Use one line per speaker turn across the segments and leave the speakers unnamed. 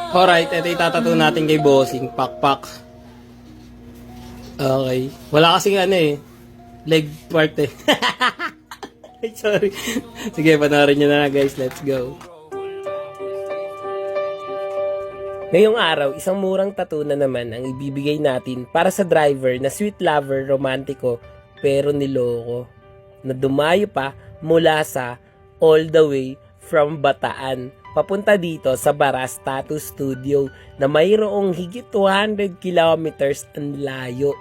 Alright, ito itatato natin kay Bossing. Pakpak. Okay. Wala kasing ano eh. Leg part eh. Ay, sorry. Sige, panoorin nyo na guys. Let's go. Ngayong araw, isang murang tattoo na naman ang ibibigay natin para sa driver na sweet lover, romantiko, pero niloko. Na dumayo pa mula sa all the way from Bataan papunta dito sa Baras Tattoo Studio na mayroong higit 200 kilometers ang layo.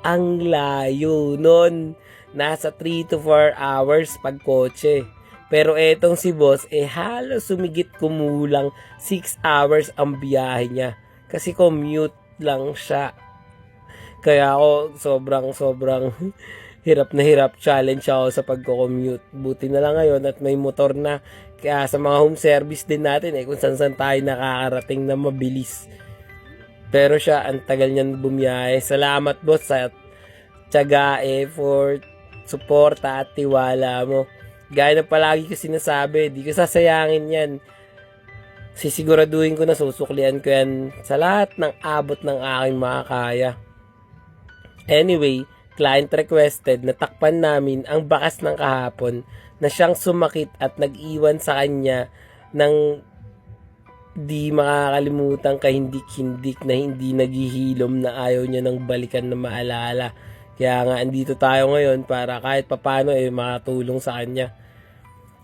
Ang layo nun. Nasa 3 to 4 hours pag kotse. Pero etong si boss, halos sumigit kumulang 6 hours ang biyahe niya. Kasi commute lang siya. Kaya ako sobrang hirap na hirap, challenge ako sa pagko-commute. Buti na lang ngayon at may motor na. Kaya sa mga home service din natin kung saan tayo nakakarating na mabilis. Pero siya, ang tagal niyan bumiyahe. Salamat boss sa tiyaga, effort, suporta at tiwala mo. Gaya na palagi ko sinasabi, di ko sasayangin yan. Sisiguraduhin ko na susuklian ko yan sa lahat ng abot ng aking makakaya. Anyway, client requested na takpan namin ang bakas ng kahapon na siyang sumakit at nag-iwan sa kanya ng di makakalimutan kahindik-hindik na hindi naghihilom na ayaw niya ng balikan na maalala. Kaya nga, andito tayo ngayon para kahit papano makatulong sa kanya.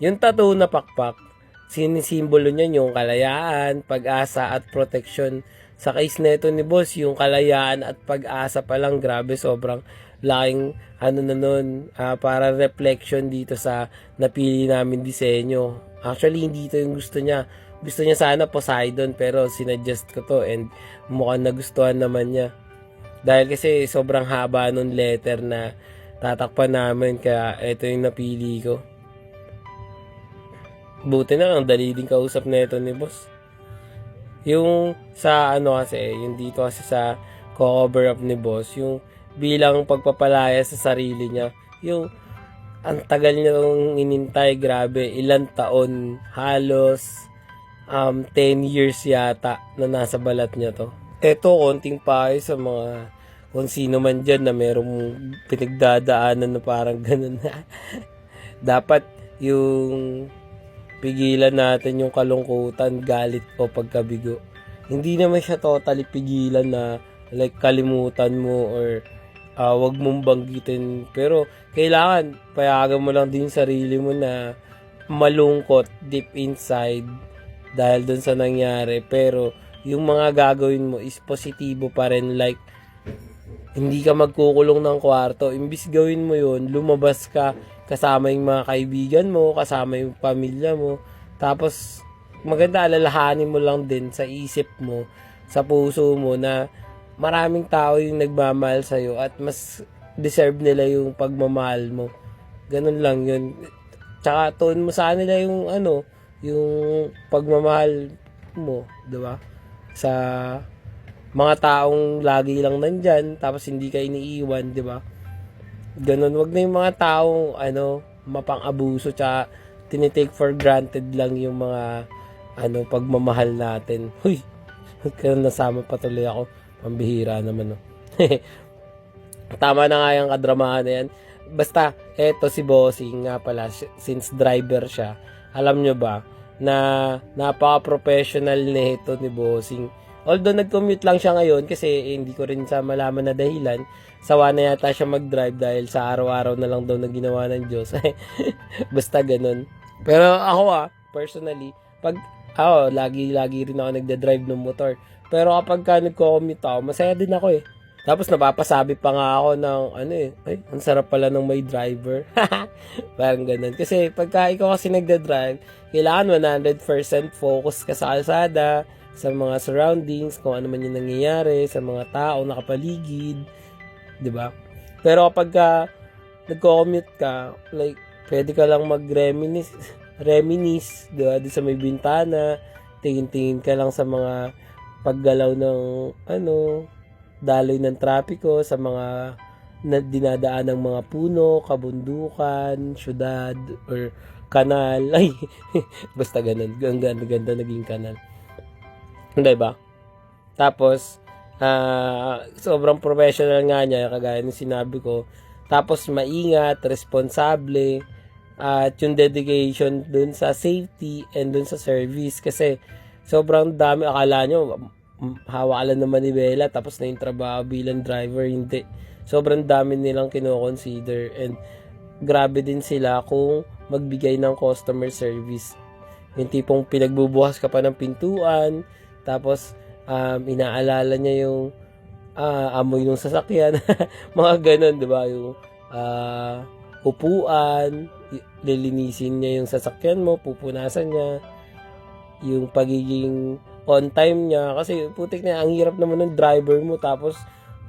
Yung tattoo na pakpak, sinisimbolo niya yung kalayaan, pag-asa at protection. Sa case nito ni boss, yung kalayaan at pag-asa pa lang, grabe, sobrang laking para reflection dito sa napili namin disenyo. Actually, hindi ito yung gusto niya. Gusto niya sana Poseidon, pero sinadjust ko to and mukhang nagustuhan naman niya. Dahil kasi sobrang haba nung letter na tatakpan namin, kaya ito yung napili ko. Buti na lang, dali din kausap na ito ni boss. Yung sa yung dito kasi sa cover up ni boss, yung bilang pagpapalaya sa sarili niya, yung ang tagal niya nung inintay, grabe, ilang taon, halos 10 years yata na nasa balat niya to. Eto, konting payo sa mga kung sino man dyan na merong pinagdadaanan na parang ganun na. Dapat yung pigilan natin yung kalungkutan, galit o pagkabigo. Hindi naman siya totally pigilan na like kalimutan mo or wag mong banggitin. Pero kailangan payagan mo lang din sarili mo na malungkot deep inside dahil dun sa nangyari. Pero yung mga gagawin mo is positibo pa rin, like hindi ka magkukulong ng kwarto, imbis gawin mo yun, lumabas ka kasama yung mga kaibigan mo, kasama yung pamilya mo, tapos maganda alalahanin mo lang din sa isip mo, sa puso mo na maraming tao yung nagmamahal sa'yo at mas deserve nila yung pagmamahal mo. Ganun lang yun. Tsaka tuon mo sa nila yung yung pagmamahal mo, di ba? Sa mga taong lagi lang nandyan tapos hindi ka iniiwan, di ba? Ganun, wag na yung mga taong mapang-abuso tsaka tinitake for granted lang yung mga pagmamahal natin. Huy, kaya nasama patuloy ako, pambihira naman, no. Tama na nga yung kadramahan na yan. Basta eto si Bossing nga pala, since driver siya, alam nyo ba na napaka-professional nito ni Bossing. Although nag-commute lang siya ngayon kasi hindi ko rin sa malaman na dahilan, sawa na yata siya mag-drive dahil sa araw-araw na lang daw na ginawa ng Diyos. Basta ganun. Pero ako personally, pag lagi rin ako nagda-drive ng motor. Pero kapag nagko-commute ako, masaya din ako eh. Tapos napapasabi pa nga ako ng ang sarap pala ng may driver. Parang ganun. Kasi pagka ikaw kasi nagda-drive, kailangan 100% focus ka sa kalsada, sa mga surroundings, kung ano man yung nangyayari, sa mga tao nakapaligid, 'di ba? Pero kapag nagko-commute ka, like pwede ka lang reminisce, 'di ba? Di sa may bintana, tingin-tingin ka lang sa mga paggalaw ng daloy ng trapiko, sa mga dinadaan ng mga puno, kabundukan, syudad, or kanal. Ay, basta ganun. Ganda naging kanal. Hindi ba? Tapos, sobrang professional nga niya, kagaya ng sinabi ko. Tapos, maingat, responsable, at yung dedication dun sa safety and dun sa service. Kasi, sobrang dami, akala nyo, hawak ka lang ng manibela, tapos na yung trabaho bilang driver, hindi. Sobrang dami nilang kino-consider, and grabe din sila kung magbigay ng customer service. Yung tipong pinagbubukas ka pa ng pintuan, tapos inaalala niya yung amoy ng sasakyan, mga ganun, di ba? Yung upuan, lilinisin niya yung sasakyan mo, pupunasan niya, yung pagiging on time niya, kasi putik na, ang hirap naman ng driver mo, tapos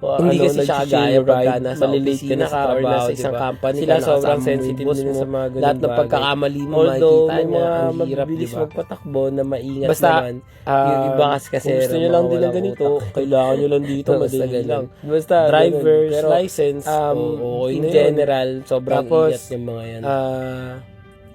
hindi kasi siya kagaya pagka nasa opisina ka or nasa isang company sila, sobrang sensitive nila sa mga ganun. Lahat ng pagkakamali mo makikita niya, ang hirap, mabilis magpatakbo na maingat. Basta, naman. Yung iba kasi gusto nyo lang din ng ganito, kailangan nyo lang dito, madali lang. Basta, driver's license, in general, sobrang ingat yung mga yan.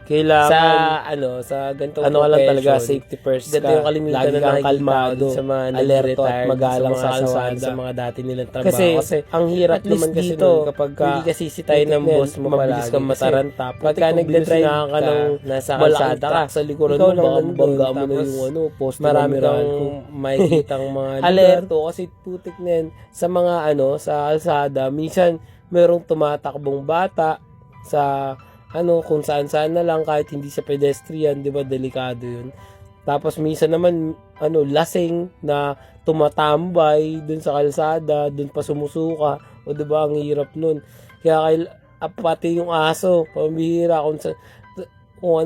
Kailangan sa ganitong lang talaga, safety first ka. Yung kalimitan na kalmado, sa mga alerto at magalang sa kalsada, sa mga dati nilang trabaho. Kasi ang hirap naman kasi dito, kapag hindi kasi tayo ng boss mo palagi, mabilis kang mataranta. Pagka nagde-drive ka nung nasa kalsada ka, sa likuran mo, baka mabangga mo na yung post. Marami kang makikitang mga alerto, kasi putik na yan. Sa mga sa kalsada, minsan merong tumatakbong bata sa kung saan-saan na lang, kahit hindi sa pedestrian, di ba, delikado yun. Tapos minsan naman, lasing na tumatambay dun sa kalsada, dun pa sumusuka, o di ba, ang hirap nun. Kaya pati yung aso, pambihira, kung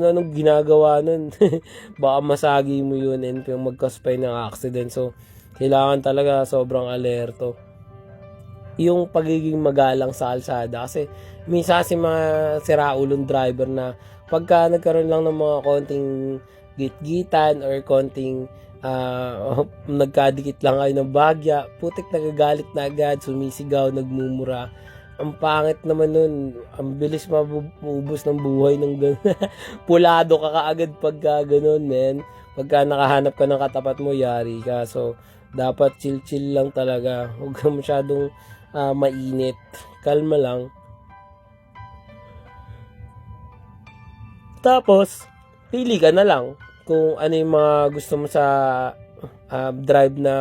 ano-anong ginagawa nun, baka masagi mo yun and magkaspay ng accident. So, kailangan talaga sobrang alerto. Yung pagiging magalang sa kalsada, kasi minsan si mga siraulong driver na pagka nagkaroon lang ng mga konting gitgitan or konting nagkadikit lang kayo ng bagya, putik, nagagalit na agad, sumisigaw, nagmumura. Ang pangit naman nun, ang bilis maubos ng buhay ng gano'n. Pulado ka kaagad pagka gano'n, men. Pagka nakahanap ka ng katapat mo, yari ka. So, dapat chill-chill lang talaga. Huwag ka masyadong mainit. Kalma lang. Tapos, pili ka na lang kung ano yung mga gusto mo sa drive na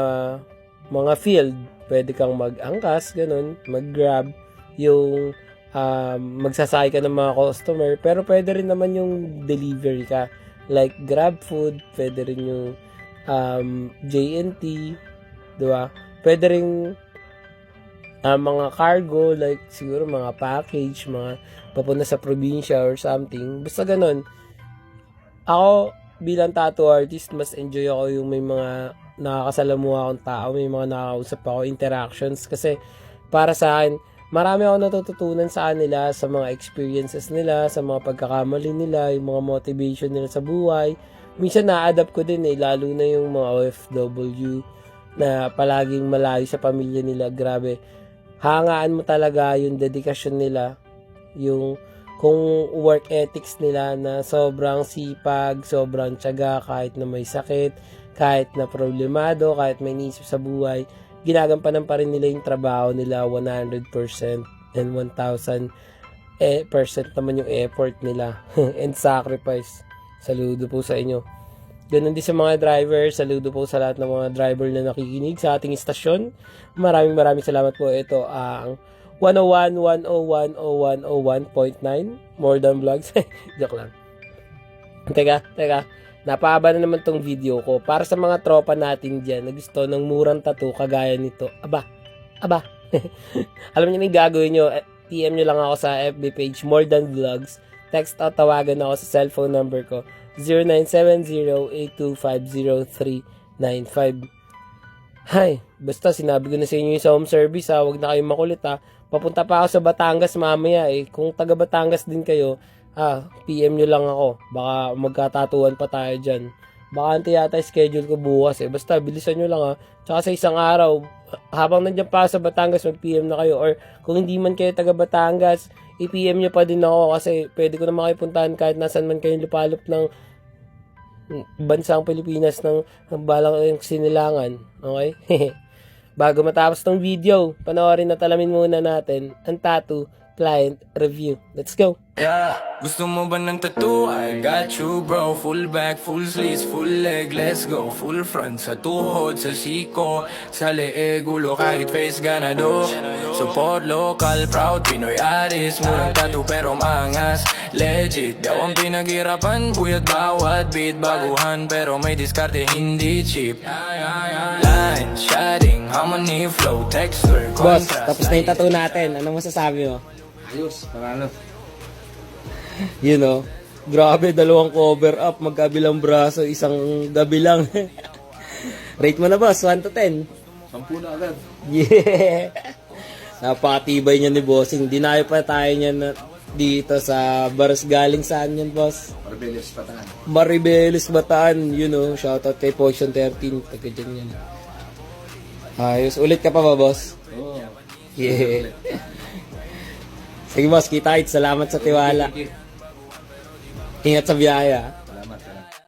mga field. Pwede kang mag-angkas, ganun, mag-grab, yung magsasakay ka ng mga customer. Pero pwede rin naman yung delivery ka. Like Grab Food, pwede rin yung JNT, diba? Pwede rin mga cargo, like siguro mga package, mga papunta sa probinsya or something. Basta ganun. Ako, bilang tattoo artist, mas enjoy ako yung may mga nakakasalamuha akong tao, may mga nakakausap ako, interactions. Kasi para sa akin, marami ako natututunan sa kanila, sa mga experiences nila, sa mga pagkakamali nila, yung mga motivation nila sa buhay. Minsan na-adapt ko din lalo na yung mga OFW na palaging malayo sa pamilya nila. Grabe. Hangaan mo talaga yung dedikasyon nila, yung kung work ethics nila na sobrang sipag, sobrang tiyaga, kahit na may sakit, kahit na problemado, kahit may inisip sa buhay, ginagampanan pa rin nila yung trabaho nila 100% and 1,000% naman yung effort nila and sacrifice. Saludo po sa inyo. Ganun din sa mga driver. Saludo po sa lahat ng mga driver na nakikinig sa ating istasyon. Maraming salamat po. Ito ang 101.101.9 More Than Vlogs. Joke lang. Teka. Napahaba na naman tong video ko. Para sa mga tropa natin dyan na gusto ng murang tattoo kagaya nito. Aba. Alam niyo na yung gagawin nyo. PM nyo lang ako sa FB page More Than Vlogs. Text o tawagan ako sa cellphone number ko 0970-8250-395. Hay, basta sinabi ko na sa inyo yung sa home service huwag na kayong makulit Papunta pa ako sa Batangas mamaya Kung taga Batangas din kayo, PM nyo lang ako. Baka magkatatuan pa tayo dyan. Baka yata schedule ko bukas Basta bilisan nyo lang Tsaka sa isang araw, habang nandiyan pa sa Batangas, mag-PM na kayo. Or kung hindi man kayo taga Batangas, i-PM nyo pa din ako kasi pwede ko naman kayo puntahan kahit nasan man kayong lupalop ng bansang Pilipinas ng balang sinilangan. Okay? Bago matapos tong video, panoorin at alamin muna natin ang tattoo client review. Let's go!
Yeah, gusto mo ba ng tattoo? I got you bro. Full back, full sleeves, full leg, let's go. Full front, sa tuhod, sa siko, sa leeg, ulo, kahit face ganado. Support local, proud, Pinoy artist. Murang tattoo pero maangas, legit. Daw ang pinaghirapan, buyat bawat beat. Baguhan pero may diskarte, hindi cheap. Line, shading, harmony, flow, texture,
Boss,
contrast.
tapos na yung tattoo natin. Anong masasabi mo?
Ayos, paralo.
You know, grabe, dalawang cover up, magkabilang braso, isang gabi lang. Rate mo na boss, 1 to 10.
10 na agad.
Yeah! Napakatibay niya ni Bossing. Dinayo pa tayo niya na dito sa Baras galing saan yan, boss?
Marbeles Patangan.
Maribeles, Bataan, you know. Shoutout kay Potion 13. Taga dyan yan. Ayos. Ulit ka pa ba, boss?
Oo.
Yeah. Sige, boss. Kita-kits. Salamat sa tiwala. Ingat sa biyaya.